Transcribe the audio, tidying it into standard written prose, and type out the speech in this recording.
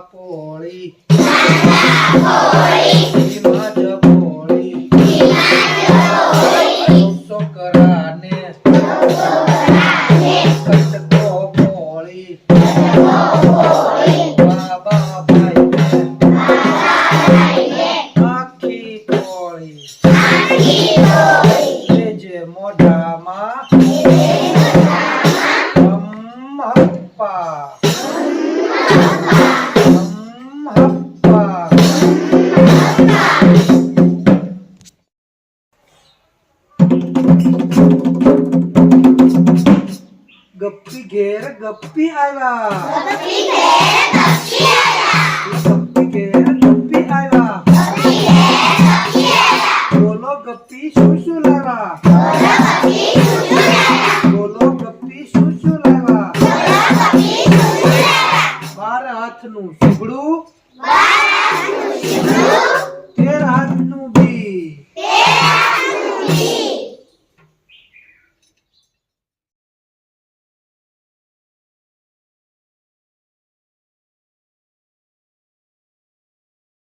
પોળી માજ પોળી છોકરાને કટકો પોળી બાબા ભાઈને આખી પોળી જે મોઢામાં હપ્પા ગપ્પી ઘેર ગપ્પી આવ્યા ગપ્પી ઘેર ગપ્પી આવ્યા બોલો ગપ્પી શું શું લાવ્યા બોલો ગપ્પી શું શું લાવ્યા મારા હાથનું સુગડું